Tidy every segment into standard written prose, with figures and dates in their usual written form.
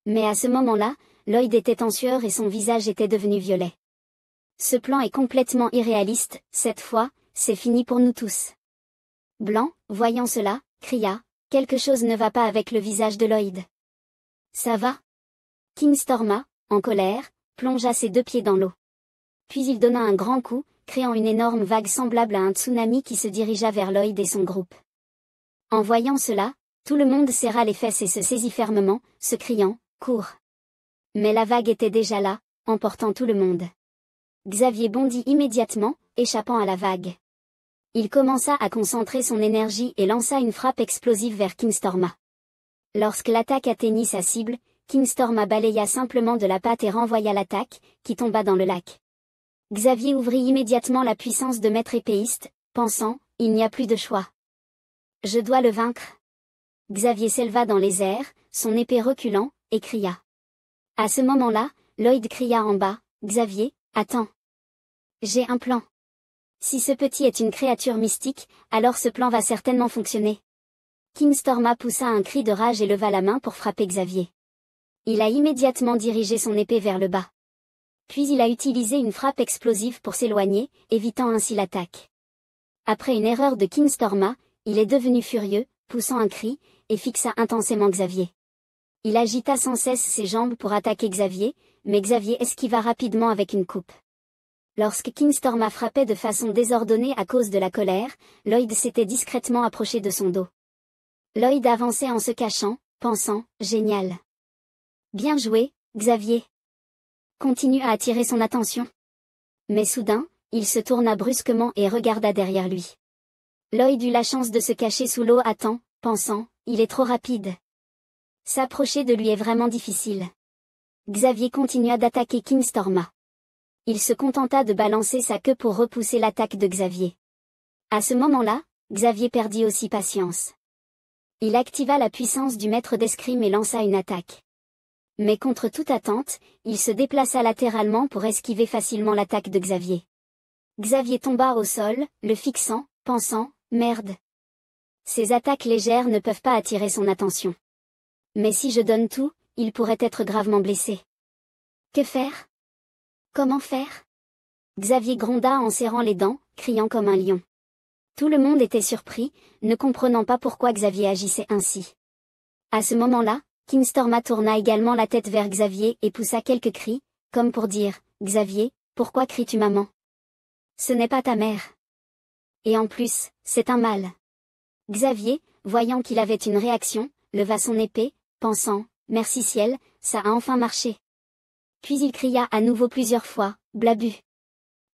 Mais à ce moment-là, Lloyd était en sueur et son visage était devenu violet. Ce plan est complètement irréaliste, cette fois, c'est fini pour nous tous. Blanc, voyant cela, cria, quelque chose ne va pas avec le visage de Lloyd. Ça va? King Storma, en colère, plongea ses 2 pieds dans l'eau. Puis il donna un grand coup, créant une énorme vague semblable à un tsunami qui se dirigea vers Lloyd et son groupe. En voyant cela, tout le monde serra les fesses et se saisit fermement, se criant, cours. Mais la vague était déjà là, emportant tout le monde. Xavier bondit immédiatement, échappant à la vague. Il commença à concentrer son énergie et lança une frappe explosive vers King Storma. Lorsque l'attaque atteignit sa cible, King Storma balaya simplement de la patte et renvoya l'attaque, qui tomba dans le lac. Xavier ouvrit immédiatement la puissance de maître épéiste, pensant, il n'y a plus de choix. Je dois le vaincre. Xavier s'éleva dans les airs, son épée reculant, et cria. À ce moment-là, Lloyd cria en bas, Xavier, attends. J'ai un plan. Si ce petit est une créature mystique, alors ce plan va certainement fonctionner. King Storma poussa un cri de rage et leva la main pour frapper Xavier. Il a immédiatement dirigé son épée vers le bas. Puis il a utilisé une frappe explosive pour s'éloigner, évitant ainsi l'attaque. Après une erreur de King Storma, il est devenu furieux, poussant un cri, et fixa intensément Xavier. Il agita sans cesse ses jambes pour attaquer Xavier, mais Xavier esquiva rapidement avec une coupe. Lorsque King Storma frappait de façon désordonnée à cause de la colère, Lloyd s'était discrètement approché de son dos. Lloyd avançait en se cachant, pensant, génial. Bien joué, Xavier. Continue à attirer son attention. Mais soudain, il se tourna brusquement et regarda derrière lui. Lloyd eut la chance de se cacher sous l'eau à temps, pensant, il est trop rapide. S'approcher de lui est vraiment difficile. Xavier continua d'attaquer King Storma. Il se contenta de balancer sa queue pour repousser l'attaque de Xavier. À ce moment-là, Xavier perdit aussi patience. Il activa la puissance du maître d'escrime et lança une attaque. Mais contre toute attente, il se déplaça latéralement pour esquiver facilement l'attaque de Xavier. Xavier tomba au sol, le fixant, pensant, merde. Ces attaques légères ne peuvent pas attirer son attention. Mais si je donne tout, il pourrait être gravement blessé. Que faire? Comment faire? Xavier gronda en serrant les dents, criant comme un lion. Tout le monde était surpris, ne comprenant pas pourquoi Xavier agissait ainsi. À ce moment-là, King Storma tourna également la tête vers Xavier et poussa quelques cris, comme pour dire, Xavier, pourquoi cries-tu maman? Ce n'est pas ta mère. Et en plus, c'est un mâle. Xavier, voyant qu'il avait une réaction, leva son épée, pensant, merci ciel, ça a enfin marché. Puis il cria à nouveau plusieurs fois, Blabu.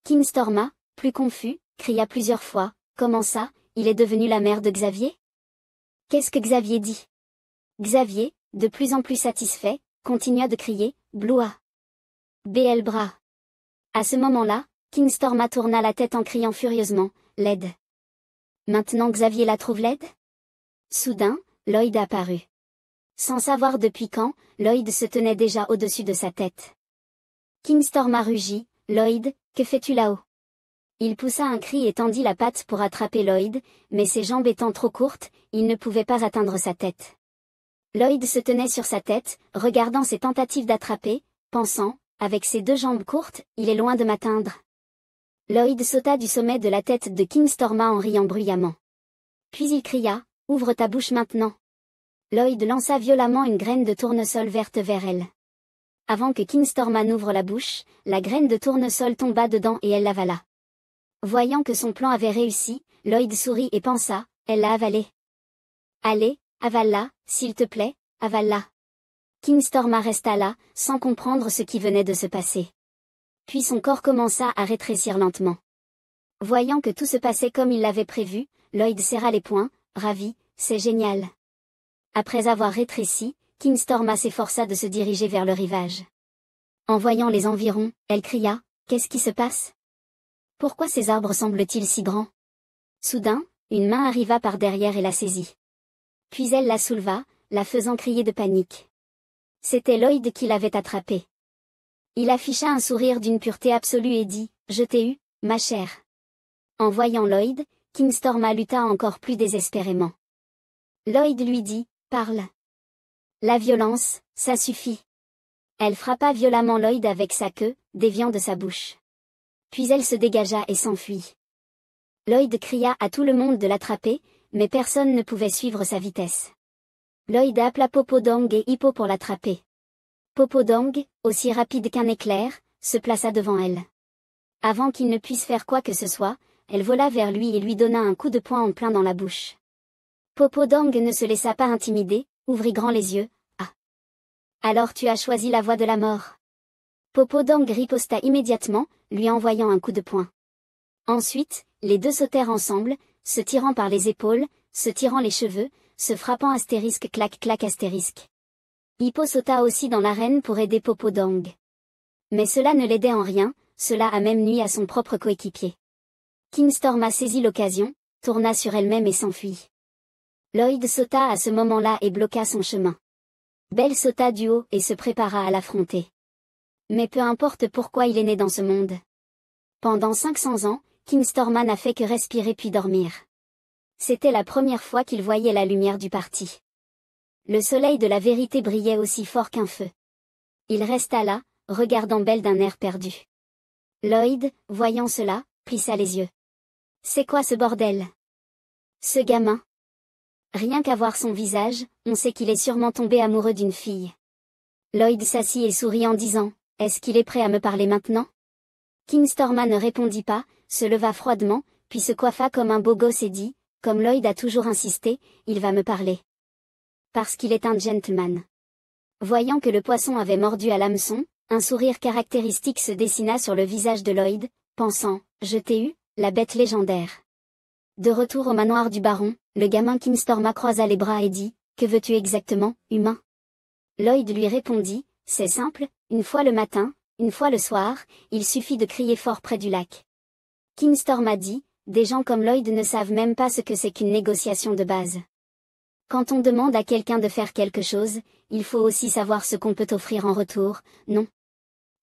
King Storma, plus confus, cria plusieurs fois, comment ça, il est devenu la mère de Xavier? Qu'est-ce que Xavier dit? Xavier, de plus en plus satisfait, continua de crier, Bloua. BL bras. À ce moment-là, King Storma tourna la tête en criant furieusement, laide. Maintenant Xavier la trouve laide? Soudain, Lloyd apparut. Sans savoir depuis quand, Lloyd se tenait déjà au-dessus de sa tête. King Storma rugit, Lloyd, que fais-tu là-haut? Il poussa un cri et tendit la patte pour attraper Lloyd, mais ses jambes étant trop courtes, il ne pouvait pas atteindre sa tête. Lloyd se tenait sur sa tête, regardant ses tentatives d'attraper, pensant, avec ses 2 jambes courtes, il est loin de m'atteindre. Lloyd sauta du sommet de la tête de King Storma en riant bruyamment. Puis il cria, ouvre ta bouche maintenant. Lloyd lança violemment une graine de tournesol verte vers elle. Avant que King Storma n'ouvre la bouche, la graine de tournesol tomba dedans et elle l'avala. Voyant que son plan avait réussi, Lloyd sourit et pensa, elle l'a avalée. Allez, avale-la, s'il te plaît, avale-la. King Storma resta là, sans comprendre ce qui venait de se passer. Puis son corps commença à rétrécir lentement. Voyant que tout se passait comme il l'avait prévu, Lloyd serra les poings, ravi, c'est génial. Après avoir rétréci, King Storma s'efforça de se diriger vers le rivage. En voyant les environs, elle cria, qu'est-ce qui se passe? Pourquoi ces arbres semblent-ils si grands? Soudain, une main arriva par derrière et la saisit. Puis elle la souleva, la faisant crier de panique. C'était Lloyd qui l'avait attrapée. Il afficha un sourire d'une pureté absolue et dit, je t'ai eu, ma chère. En voyant Lloyd, King Storma lutta encore plus désespérément. Lloyd lui dit, parle. La violence, ça suffit. Elle frappa violemment Lloyd avec sa queue, déviant de sa bouche. Puis elle se dégagea et s'enfuit. Lloyd cria à tout le monde de l'attraper, mais personne ne pouvait suivre sa vitesse. Lloyd appela Popodong et Hippo pour l'attraper. Popodong, aussi rapide qu'un éclair, se plaça devant elle. Avant qu'il ne puisse faire quoi que ce soit, elle vola vers lui et lui donna un coup de poing en plein dans la bouche. Popodong ne se laissa pas intimider, ouvrit grand les yeux. « Ah. Alors tu as choisi la voie de la mort. » Popodong riposta immédiatement, lui envoyant un coup de poing. Ensuite, les deux sautèrent ensemble, se tirant par les épaules, se tirant les cheveux, se frappant astérisque clac clac astérisque. Hippo sauta aussi dans l'arène pour aider Popodong. Mais cela ne l'aidait en rien, cela a même nui à son propre coéquipier. Kingstorma saisit l'occasion, tourna sur elle-même et s'enfuit. Lloyd sauta à ce moment-là et bloqua son chemin. Belle sauta du haut et se prépara à l'affronter. Mais peu importe pourquoi il est né dans ce monde. Pendant 500 ans, Kingstorma n'a fait que respirer puis dormir. C'était la première fois qu'il voyait la lumière du parti. Le soleil de la vérité brillait aussi fort qu'un feu. Il resta là, regardant Belle d'un air perdu. Lloyd, voyant cela, plissa les yeux. C'est quoi ce bordel? Ce gamin? Rien qu'à voir son visage, on sait qu'il est sûrement tombé amoureux d'une fille. Lloyd s'assit et sourit en disant, est-ce qu'il est prêt à me parler maintenant? Kingstorma ne répondit pas, se leva froidement, puis se coiffa comme un beau gosse et dit, comme Lloyd a toujours insisté, il va me parler. Parce qu'il est un gentleman. Voyant que le poisson avait mordu à l'hameçon, un sourire caractéristique se dessina sur le visage de Lloyd, pensant, je t'ai eu, la bête légendaire. De retour au manoir du baron, le gamin Kingstorma croisa les bras et dit, que veux-tu exactement, humain? Lloyd lui répondit, c'est simple, une fois le matin, une fois le soir, il suffit de crier fort près du lac. Kingstorma dit, des gens comme Lloyd ne savent même pas ce que c'est qu'une négociation de base. Quand on demande à quelqu'un de faire quelque chose, il faut aussi savoir ce qu'on peut offrir en retour, non?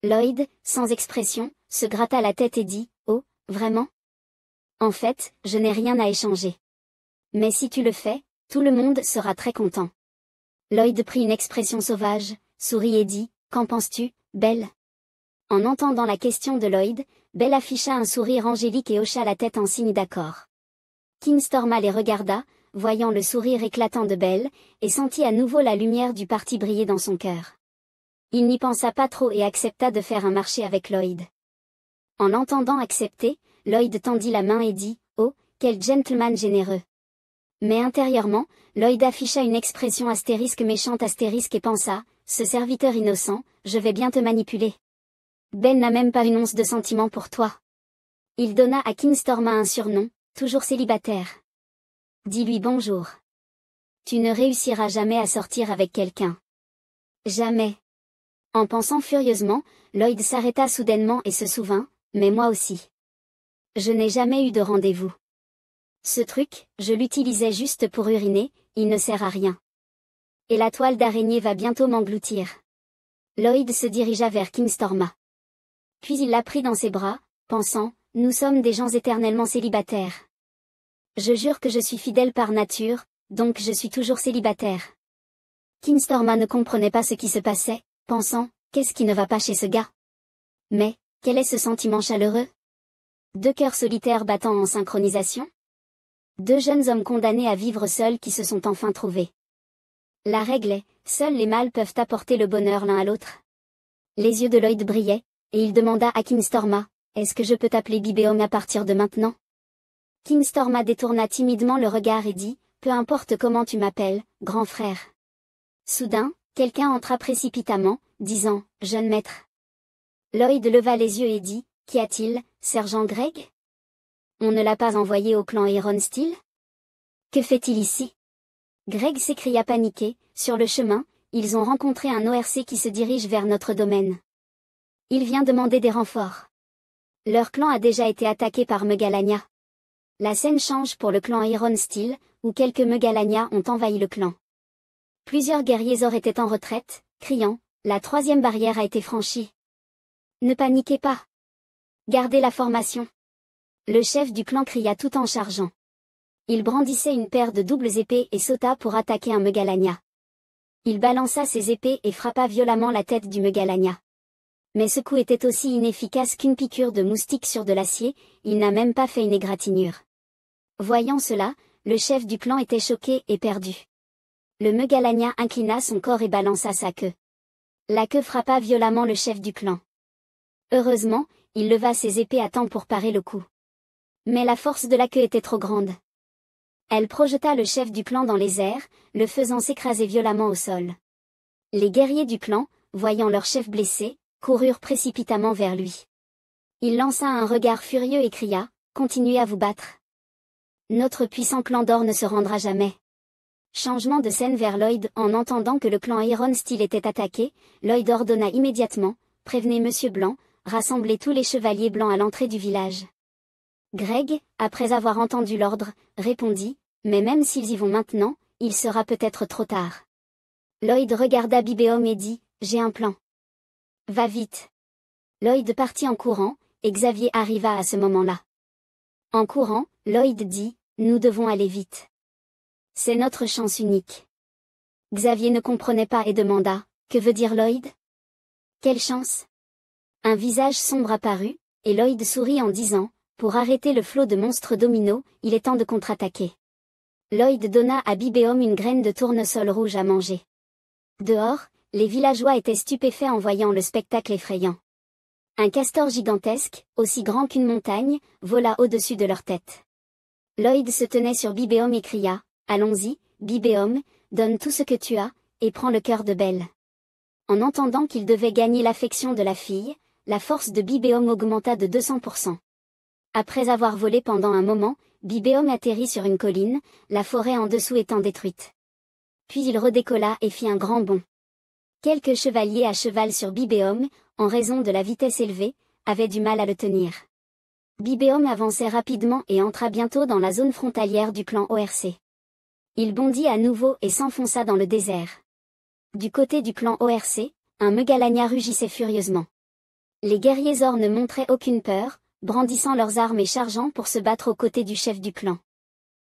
Lloyd, sans expression, se gratta la tête et dit, oh, vraiment? En fait, je n'ai rien à échanger. Mais si tu le fais, tout le monde sera très content. Lloyd prit une expression sauvage, sourit et dit, qu'en penses-tu, Belle? En entendant la question de Lloyd, Belle afficha un sourire angélique et hocha la tête en signe d'accord. Kingstorma les regarda, voyant le sourire éclatant de Belle, et sentit à nouveau la lumière du parti briller dans son cœur. Il n'y pensa pas trop et accepta de faire un marché avec Lloyd. En l'entendant accepter, Lloyd tendit la main et dit, oh, quel gentleman généreux. Mais intérieurement, Lloyd afficha une expression astérisque méchante astérisque et pensa, ce serviteur innocent, je vais bien te manipuler. Ben n'a même pas une once de sentiment pour toi. Il donna à Kingstorma un surnom, toujours célibataire. Dis-lui bonjour. Tu ne réussiras jamais à sortir avec quelqu'un. Jamais. En pensant furieusement, Lloyd s'arrêta soudainement et se souvint, mais moi aussi. Je n'ai jamais eu de rendez-vous. Ce truc, je l'utilisais juste pour uriner, il ne sert à rien. Et la toile d'araignée va bientôt m'engloutir. Lloyd se dirigea vers Kingstorma. Puis il la prit dans ses bras, pensant, nous sommes des gens éternellement célibataires. Je jure que je suis fidèle par nature, donc je suis toujours célibataire. Kingstorma ne comprenait pas ce qui se passait, pensant, qu'est-ce qui ne va pas chez ce gars? Mais, quel est ce sentiment chaleureux? Deux cœurs solitaires battant en synchronisation? Deux jeunes hommes condamnés à vivre seuls qui se sont enfin trouvés. La règle est, seuls les mâles peuvent apporter le bonheur l'un à l'autre. Les yeux de Lloyd brillaient, et il demanda à Kingstorma, est-ce que je peux t'appeler Bibéom à partir de maintenant? Kingstorma détourna timidement le regard et dit, peu importe comment tu m'appelles, grand frère. Soudain, quelqu'un entra précipitamment, disant, jeune maître. Lloyd leva les yeux et dit, qu'y a-t-il, sergent Greg? On ne l'a pas envoyé au clan Iron Steel? Que fait-il ici? Greg s'écria paniqué, sur le chemin, ils ont rencontré un ORC qui se dirige vers notre domaine. Il vient demander des renforts. Leur clan a déjà été attaqué par Megalania. La scène change pour le clan Iron Steel, où quelques Megalania ont envahi le clan. Plusieurs guerriers Zor étaient en retraite, criant, la troisième barrière a été franchie. Ne paniquez pas. Gardez la formation. Le chef du clan cria tout en chargeant. Il brandissait une paire de doubles épées et sauta pour attaquer un Megalania. Il balança ses épées et frappa violemment la tête du Megalania. Mais ce coup était aussi inefficace qu'une piqûre de moustique sur de l'acier, il n'a même pas fait une égratignure. Voyant cela, le chef du clan était choqué et perdu. Le Megalania inclina son corps et balança sa queue. La queue frappa violemment le chef du clan. Heureusement, il leva ses épées à temps pour parer le coup. Mais la force de la queue était trop grande. Elle projeta le chef du clan dans les airs, le faisant s'écraser violemment au sol. Les guerriers du clan, voyant leur chef blessé, coururent précipitamment vers lui. Il lança un regard furieux et cria, « Continuez à vous battre. Notre puissant clan d'or ne se rendra jamais. » Changement de scène vers Lloyd. En entendant que le clan Iron Steel était attaqué, Lloyd ordonna immédiatement, « Prévenez Monsieur Blanc, rassemblez tous les chevaliers blancs à l'entrée du village. » Greg, après avoir entendu l'ordre, répondit, « Mais même s'ils y vont maintenant, il sera peut-être trop tard. » Lloyd regarda Bibéom et dit, « J'ai un plan. Va vite. » Lloyd partit en courant, et Xavier arriva à ce moment-là. En courant, Lloyd dit, « Nous devons aller vite. C'est notre chance unique. » Xavier ne comprenait pas et demanda, « Que veut dire Lloyd? Quelle chance? » Un visage sombre apparut, et Lloyd sourit en disant, « Pour arrêter le flot de monstres dominos, il est temps de contre-attaquer. » Lloyd donna à Bibéom une graine de tournesol rouge à manger. Dehors, les villageois étaient stupéfaits en voyant le spectacle effrayant. Un castor gigantesque, aussi grand qu'une montagne, vola au-dessus de leur tête. Lloyd se tenait sur Bibéom et cria, « Allons-y, Bibéom, donne tout ce que tu as, et prends le cœur de Belle. » En entendant qu'il devait gagner l'affection de la fille, la force de Bibéom augmenta de 200%. Après avoir volé pendant un moment, Bibéom atterrit sur une colline, la forêt en dessous étant détruite. Puis il redécolla et fit un grand bond. Quelques chevaliers à cheval sur Bibéom, en raison de la vitesse élevée, avaient du mal à le tenir. Bibéom avançait rapidement et entra bientôt dans la zone frontalière du clan ORC. Il bondit à nouveau et s'enfonça dans le désert. Du côté du clan ORC, un Megalania rugissait furieusement. Les guerriers or ne montraient aucune peur, brandissant leurs armes et chargeant pour se battre aux côtés du chef du clan.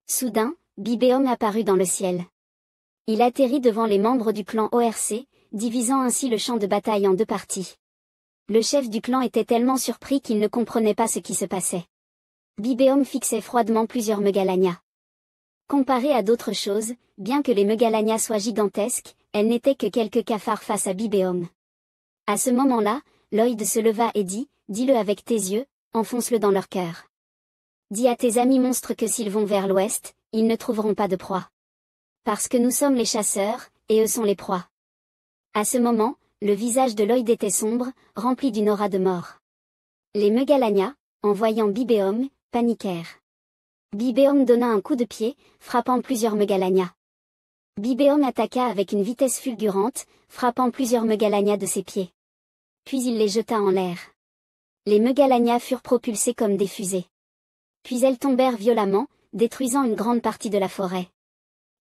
Soudain, Bibéom apparut dans le ciel. Il atterrit devant les membres du clan ORC, divisant ainsi le champ de bataille en deux parties. Le chef du clan était tellement surpris qu'il ne comprenait pas ce qui se passait. Bibéom fixait froidement plusieurs Megalania. Comparée à d'autres choses, bien que les Megalania soient gigantesques, elles n'étaient que quelques cafards face à Bibéom. À ce moment-là, Lloyd se leva et dit, « Dis-le avec tes yeux, enfonce-le dans leur cœur. Dis à tes amis monstres que s'ils vont vers l'ouest, ils ne trouveront pas de proie. Parce que nous sommes les chasseurs, et eux sont les proies. » À ce moment, le visage de Lloyd était sombre, rempli d'une aura de mort. Les Megalania, en voyant Bibéom, paniquèrent. Bibéom donna un coup de pied, frappant plusieurs Megalania. Bibéom attaqua avec une vitesse fulgurante, frappant plusieurs Megalania de ses pieds. Puis il les jeta en l'air. Les Megalania furent propulsés comme des fusées. Puis elles tombèrent violemment, détruisant une grande partie de la forêt.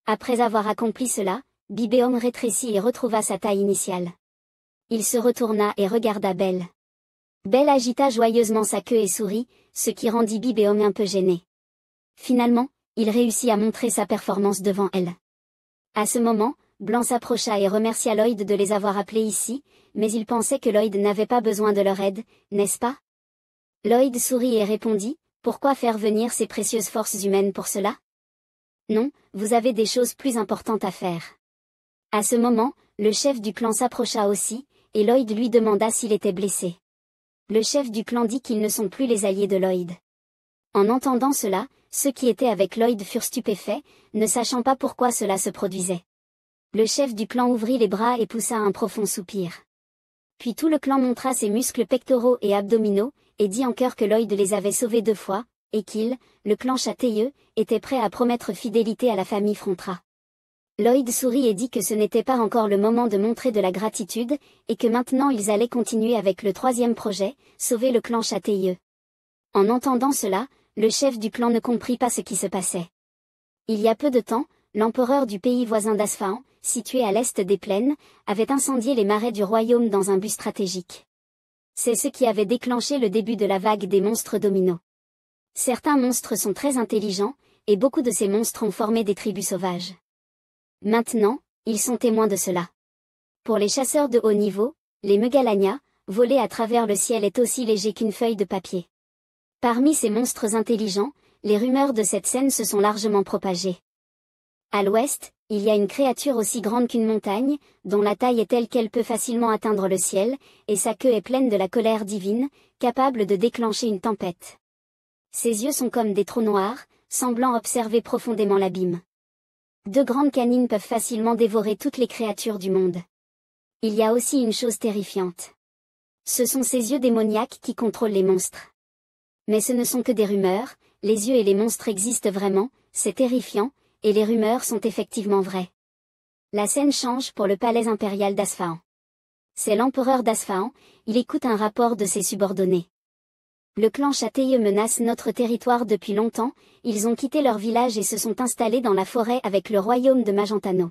Après avoir accompli cela, Bibéom rétrécit et retrouva sa taille initiale. Il se retourna et regarda Belle. Belle agita joyeusement sa queue et sourit, ce qui rendit Bibéom un peu gêné. Finalement, il réussit à montrer sa performance devant elle. À ce moment, Blanc s'approcha et remercia Lloyd de les avoir appelés ici, mais il pensait que Lloyd n'avait pas besoin de leur aide, n'est-ce pas? Lloyd sourit et répondit, « Pourquoi faire venir ces précieuses forces humaines pour cela? Non, vous avez des choses plus importantes à faire. » À ce moment, le chef du clan s'approcha aussi, et Lloyd lui demanda s'il était blessé. Le chef du clan dit qu'ils ne sont plus les alliés de Lloyd. En entendant cela, ceux qui étaient avec Lloyd furent stupéfaits, ne sachant pas pourquoi cela se produisait. Le chef du clan ouvrit les bras et poussa un profond soupir. Puis tout le clan montra ses muscles pectoraux et abdominaux, et dit en chœur que Lloyd les avait sauvés 2 fois, et qu'il, le clan Châteilleux, était prêt à promettre fidélité à la famille Frontera. Lloyd sourit et dit que ce n'était pas encore le moment de montrer de la gratitude, et que maintenant ils allaient continuer avec le 3e projet, sauver le clan Châteilleux. En entendant cela, le chef du clan ne comprit pas ce qui se passait. Il y a peu de temps, l'empereur du pays voisin d'Asfahan, situé à l'est des plaines, avait incendié les marais du royaume dans un but stratégique. C'est ce qui avait déclenché le début de la vague des monstres dominos. Certains monstres sont très intelligents, et beaucoup de ces monstres ont formé des tribus sauvages. Maintenant, ils sont témoins de cela. Pour les chasseurs de haut niveau, les Megalania, voler à travers le ciel est aussi léger qu'une feuille de papier. Parmi ces monstres intelligents, les rumeurs de cette scène se sont largement propagées. À l'ouest, il y a une créature aussi grande qu'une montagne, dont la taille est telle qu'elle peut facilement atteindre le ciel, et sa queue est pleine de la colère divine, capable de déclencher une tempête. Ses yeux sont comme des trous noirs, semblant observer profondément l'abîme. Deux grandes canines peuvent facilement dévorer toutes les créatures du monde. Il y a aussi une chose terrifiante. Ce sont ces yeux démoniaques qui contrôlent les monstres. Mais ce ne sont que des rumeurs, les yeux et les monstres existent vraiment, c'est terrifiant, et les rumeurs sont effectivement vraies. La scène change pour le palais impérial d'Asfahan. C'est l'empereur d'Asfahan, il écoute un rapport de ses subordonnés. Le clan Châteyeux menace notre territoire depuis longtemps, ils ont quitté leur village et se sont installés dans la forêt avec le royaume de Magentano.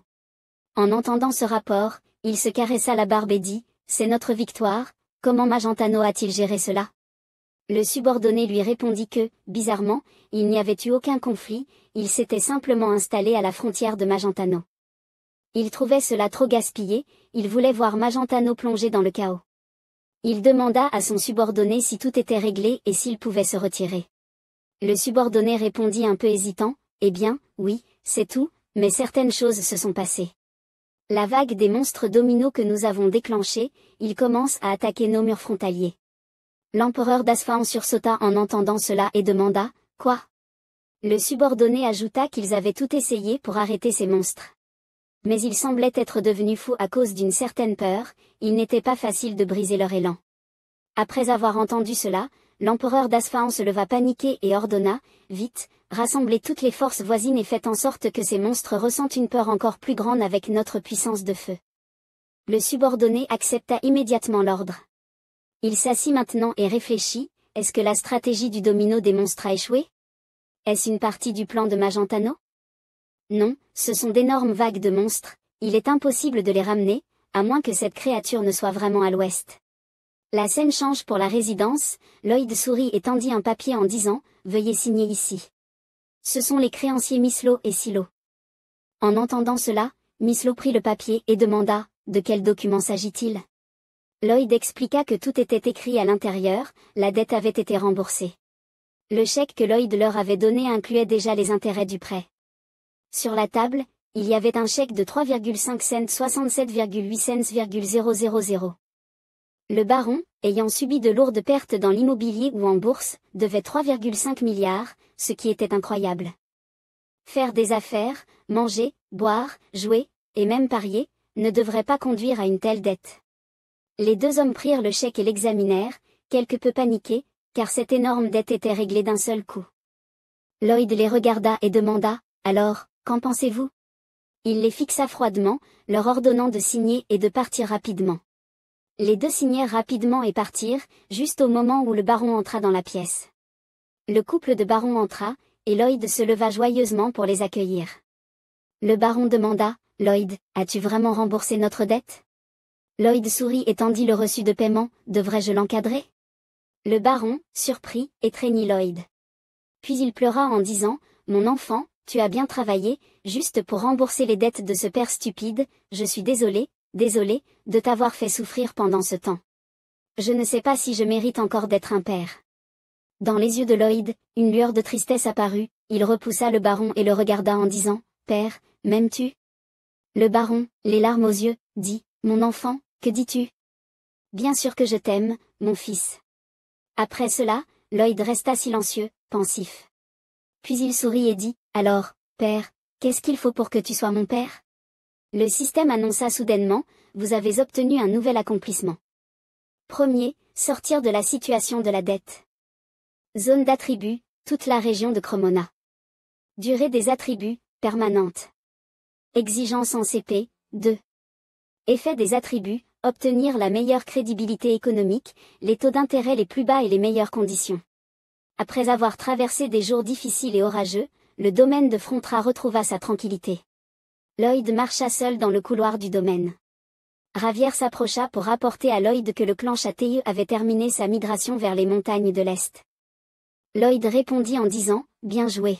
En entendant ce rapport, il se caressa la barbe et dit, « C'est notre victoire, comment Magentano a-t-il géré cela ?» Le subordonné lui répondit que, bizarrement, il n'y avait eu aucun conflit, il s'était simplement installé à la frontière de Magentano. Il trouvait cela trop gaspillé, il voulait voir Magentano plonger dans le chaos. Il demanda à son subordonné si tout était réglé et s'il pouvait se retirer. Le subordonné répondit un peu hésitant, « Eh bien, oui, c'est tout, mais certaines choses se sont passées. La vague des monstres dominos que nous avons déclenchée, ils commencent à attaquer nos murs frontaliers. » L'empereur d'Asfahan sursauta en entendant cela et demanda, « Quoi ?» Le subordonné ajouta qu'ils avaient tout essayé pour arrêter ces monstres. Mais ils semblaient être devenus fous à cause d'une certaine peur, il n'était pas facile de briser leur élan. Après avoir entendu cela, l'empereur d'Asfahan se leva paniqué et ordonna, « Vite, rassemblez toutes les forces voisines et faites en sorte que ces monstres ressentent une peur encore plus grande avec notre puissance de feu. » Le subordonné accepta immédiatement l'ordre. Il s'assit maintenant et réfléchit, est-ce que la stratégie du domino des monstres a échoué? Est-ce une partie du plan de Magentano? Non, ce sont d'énormes vagues de monstres, il est impossible de les ramener, à moins que cette créature ne soit vraiment à l'ouest. La scène change pour la résidence, Lloyd sourit et tendit un papier en disant, veuillez signer ici. Ce sont les créanciers Mislo et Silo. En entendant cela, Mislo prit le papier et demanda, de quel document s'agit-il? Lloyd expliqua que tout était écrit à l'intérieur, la dette avait été remboursée. Le chèque que Lloyd leur avait donné incluait déjà les intérêts du prêt. Sur la table, il y avait un chèque de 3,5 cents 67,8 cents,000. Le baron, ayant subi de lourdes pertes dans l'immobilier ou en bourse, devait 3,5 milliards, ce qui était incroyable. Faire des affaires, manger, boire, jouer, et même parier, ne devrait pas conduire à une telle dette. Les deux hommes prirent le chèque et l'examinèrent, quelque peu paniqués, car cette énorme dette était réglée d'un seul coup. Lloyd les regarda et demanda, « Alors, qu'en pensez-vous » Il les fixa froidement, leur ordonnant de signer et de partir rapidement. Les deux signèrent rapidement et partirent, juste au moment où le baron entra dans la pièce. Le couple de barons entra, et Lloyd se leva joyeusement pour les accueillir. Le baron demanda, « Lloyd, as-tu vraiment remboursé notre dette ?» Lloyd sourit et tendit le reçu de paiement, « Devrais-je l'encadrer ?» Le baron, surpris, étreignit Lloyd. Puis il pleura en disant, « Mon enfant, tu as bien travaillé, juste pour rembourser les dettes de ce père stupide, je suis désolé, de t'avoir fait souffrir pendant ce temps. Je ne sais pas si je mérite encore d'être un père. » Dans les yeux de Lloyd, une lueur de tristesse apparut, il repoussa le baron et le regarda en disant, « Père, m'aimes-tu » Le baron, les larmes aux yeux, dit, « Mon enfant, que dis-tu » ? « Bien sûr que je t'aime, mon fils. » Après cela, Lloyd resta silencieux, pensif. Puis il sourit et dit, « Alors, père, qu'est-ce qu'il faut pour que tu sois mon père ?» Le système annonça soudainement, « Vous avez obtenu un nouvel accomplissement. Premier, sortir de la situation de la dette. Zone d'attributs, toute la région de Cromona. Durée des attributs, permanente. Exigence en CP, 2. Effet des attributs, obtenir la meilleure crédibilité économique, les taux d'intérêt les plus bas et les meilleures conditions. » Après avoir traversé des jours difficiles et orageux, le domaine de Frontra retrouva sa tranquillité. Lloyd marcha seul dans le couloir du domaine. Ravière s'approcha pour rapporter à Lloyd que le clan Châteyeux avait terminé sa migration vers les montagnes de l'Est. Lloyd répondit en disant, « Bien joué.